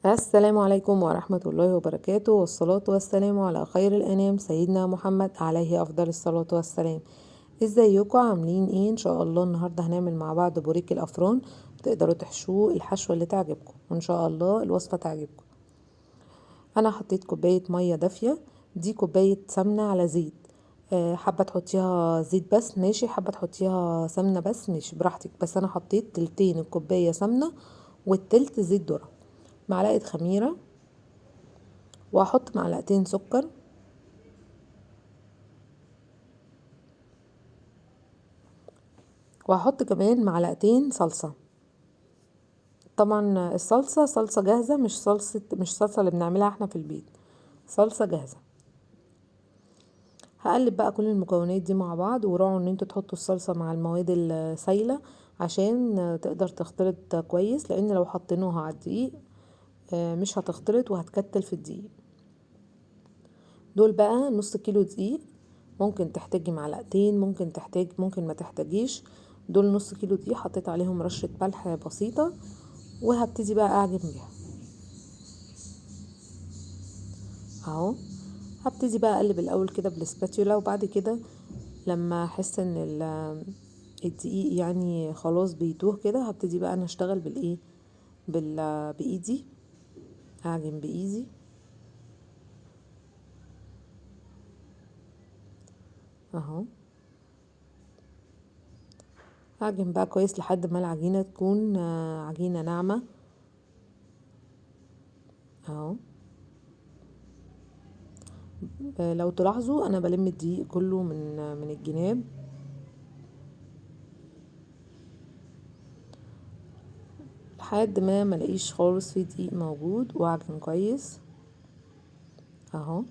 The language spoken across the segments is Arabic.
السلام عليكم ورحمة الله وبركاته، والصلاة والسلام على خير الأنام سيدنا محمد عليه أفضل الصلاة والسلام. ازيكم عاملين ايه؟ ان شاء الله النهاردة هنعمل مع بعض بوريك الأفران. تقدروا تحشوه الحشوة اللي تعجبكم، وان شاء الله الوصفة تعجبكم. انا حطيت كوباية مية دافية، دي كوباية سمنة على زيت. حابة تحطيها زيت بس ماشي، حابة تحطيها سمنة بس ماشي براحتك، بس انا حطيت تلتين الكوباية سمنة والتلت زيت ذرة. معلقة خميرة، وهحط معلقتين سكر، وهحط كمان معلقتين صلصة. طبعا الصلصة صلصة جاهزة، مش صلصة اللي بنعملها احنا في البيت، صلصة جاهزة. هقلب بقى كل المكونات دي مع بعض، وراعوا ان انتوا تحطوا الصلصة مع المواد السايلة عشان تقدر تختلط كويس، لان لو حطيناها على الدقيق مش هتختلط وهتكتل في الدقيق. دول بقى نص كيلو دقيق، ممكن تحتاجي معلقتين، ممكن ما تحتاجيش. دول نص كيلو دقيق، حطيت عليهم رشة ملح بسيطة، وهبتدي بقى اعجن بيها اهو. هبتدي بقى اقلب الاول كده بالسباتيولا، وبعد كده لما احس ان الدقيق يعني خلاص بيتوه كده، هبتدي بقى انا اشتغل بالايه بايدي، اعجن بايدي اهو. اعجن بقى كويس لحد ما العجينة تكون عجينة ناعمة اهو. لو تلاحظوا انا بلم الدقيق كله من الجناب لحد ما ملاقيش خالص فيه دقيق موجود، واعجن كويس اهو.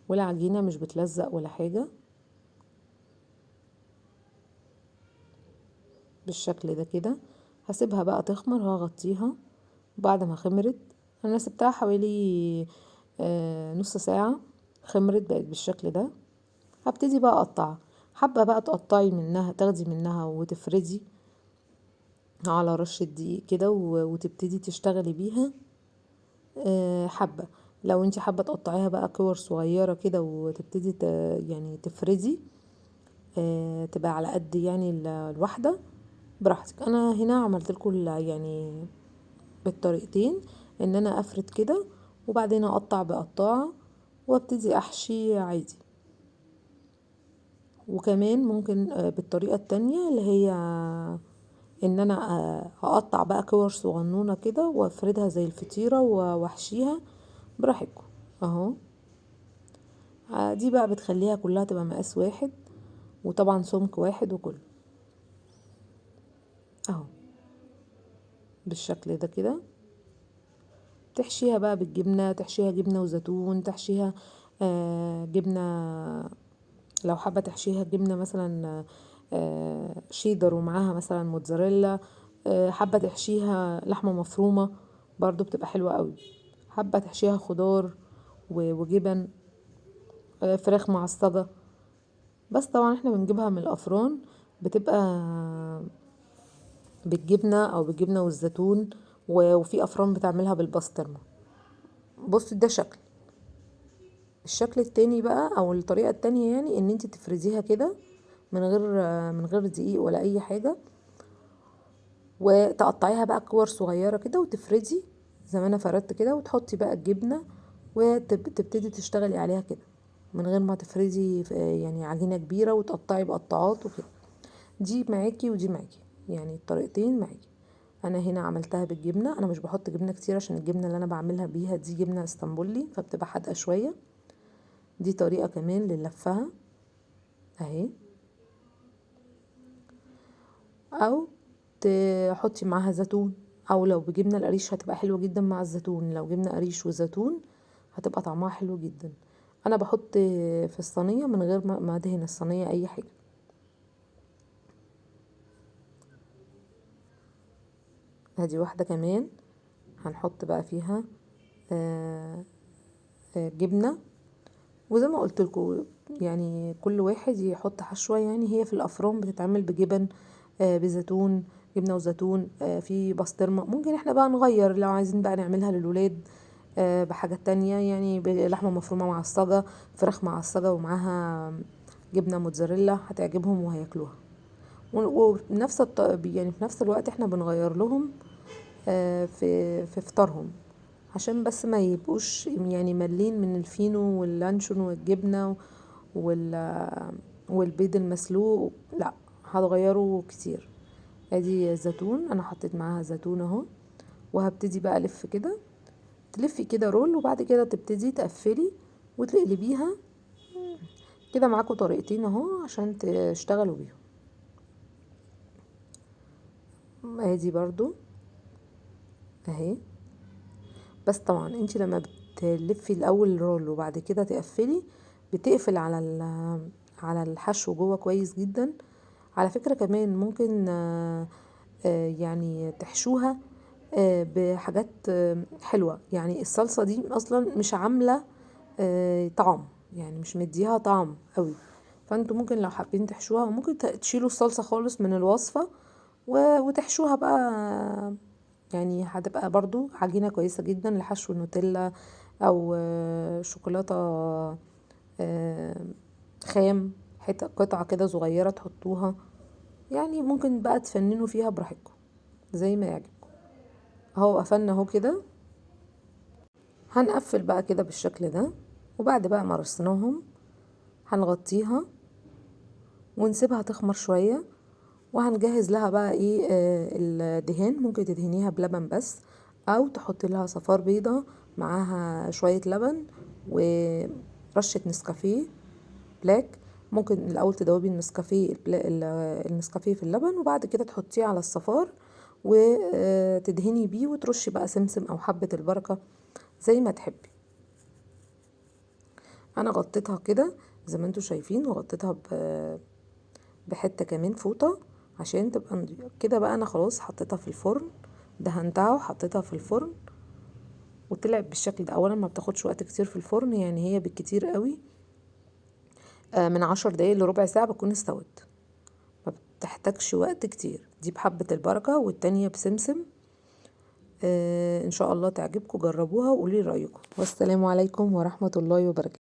والعجينة مش بتلزق ولا حاجة، بالشكل ده كده. هسيبها بقى تخمر وهغطيها. بعد ما خمرت، انا سبتها حوالي نص ساعة، خمرت بقت بالشكل ده. هبتدي بقى اقطعها. حابة بقى تقطعي منها، تاخدي منها وتفردي على رشة دقيق كده وتبتدي تشتغلي بيها. حابة لو انت حابة تقطعيها بقى كور صغيرة كده وتبتدي يعني تفردي، تبقى على قد يعني الواحدة، براحتك. انا هنا عملت لكم يعني بالطريقتين، ان انا افرد كده وبعدين اقطع بقطاعة وابتدي احشي عادي. وكمان ممكن بالطريقة التانية اللي هي ان انا اقطع بقى كور صغنونة كده وافردها زي الفطيرة واحشيها براحتكم اهو. دي بقى بتخليها كلها تبقى مقاس واحد، وطبعا سمك واحد وكله اهو بالشكل ده كده. تحشيها بقى بالجبنة، تحشيها جبنة وزيتون، تحشيها جبنة، لو حابة تحشيها جبنة مثلا شيدر ومعاها مثلا موتزاريلا. حابة تحشيها لحمة مفرومة برضو بتبقى حلوة قوي. حابة تحشيها خضار وجبن، فراخ معصجة. بس طبعا احنا بنجيبها من الأفران، بتبقى بالجبنة او بالجبنة والزيتون، وفي أفران بتعملها بالبسطرمة. بص ده الشكل التاني بقى، او الطريقة التانية، يعني ان انت تفرديها كده من غير دقيق ولا اي حاجة، وتقطعيها بقى كور صغيرة كده وتفردي زي ما انا فردت كده، وتحطي بقى الجبنة وتبتدي تشتغلي عليها كده من غير ما تفردي يعني عجينة كبيرة وتقطعي بقطعات وكده. دي معاكي ودي معاكي، يعني الطريقتين معاكي. انا هنا عملتها بالجبنة، انا مش بحط جبنة كتير عشان الجبنة اللي انا بعملها بيها دي جبنة اسطنبولي فبتبقى حادقة شوية. دي طريقة كمان للفها اهي. او تحطي معاها زيتون، او لو بجبنه القريش هتبقى حلوه جدا مع الزيتون. لو جبنه قريش وزيتون هتبقى طعمها حلو جدا. انا بحط في الصينيه من غير ما ادهن الصينيه اي حاجه. ادي واحده كمان هنحط بقى فيها آه، جبنه. وزي ما قلت لكم يعني كل واحد يحط حشوه، يعني هي في الافران بتتعمل بجبن، بزيتون، جبنة وزيتون، في بسطرمة. ممكن احنا بقى نغير لو عايزين بقى نعملها للولاد بحاجات تانية، يعني بلحمة مفرومة معصجة، فراخ معصجة ومعاها جبنة موتزاريلا، هتعجبهم وهياكلوها. وبنفس يعني في نفس الوقت احنا بنغير لهم في فطارهم، عشان بس ما يبقوش يعني ملين من الفينو واللانشون والجبنة والبيض المسلوق. لا، هتغيره كتير. ادي زيتون، انا حطيت معاها زيتون اهو، وهبتدي بقى الف كده، تلفي كده رول، وبعد كده تبتدي تقفلي وتقلبيها كده. معاكم طريقتين اهو عشان تشتغلوا بيهم. ادي برضو اهي. بس طبعا انت لما بتلفي الاول رول وبعد كده تقفلي، بتقفل على الحشو جوه كويس جدا. على فكرة كمان ممكن يعني تحشوها بحاجات حلوة. يعني الصلصة دي اصلا مش عاملة طعم، يعني مش مديها طعم قوي. فانتوا ممكن لو حابين تحشوها، وممكن تشيلوا الصلصة خالص من الوصفة وتحشوها بقى. يعني هتبقى برضو عجينة كويسة جدا لحشو النوتيلا او شوكولاتة خام، حتة قطعة كده صغيرة تحطوها. يعني ممكن بقى تفننوا فيها براحتكم زي ما يعجبكم. اهو قفلنا اهو كده. هنقفل بقى كده بالشكل ده، وبعد بقى ما رصناهم هنغطيها ونسيبها تخمر شوية. وهنجهز لها بقى ايه الدهان. ممكن تدهنيها بلبن بس، او تحطي لها صفار بيضة معاها شوية لبن ورشة نسكافيه بلاك. ممكن الاول تدوبي النسكافيه في اللبن، وبعد كده تحطيه على الصفار وتدهني بيه، وترشي بقى سمسم او حبة البركة زي ما تحبي. انا غطيتها كده زي ما انتوا شايفين، وغطيتها بحتة كمان فوطة عشان تبقى نضيفة كده. بقى انا خلاص حطيتها في الفرن، دهنتها وحطيتها في الفرن، وطلعت بالشكل ده. اولا ما بتاخدش وقت كتير في الفرن، يعني هي بالكتير قوي من 10 دقايق لربع ساعة بتكون استوت، ما بتحتاجش وقت كتير. دي بحبة البركة والتانية بسمسم. ان شاء الله تعجبكم، جربوها وقولي رأيكم. والسلام عليكم ورحمة الله وبركاته.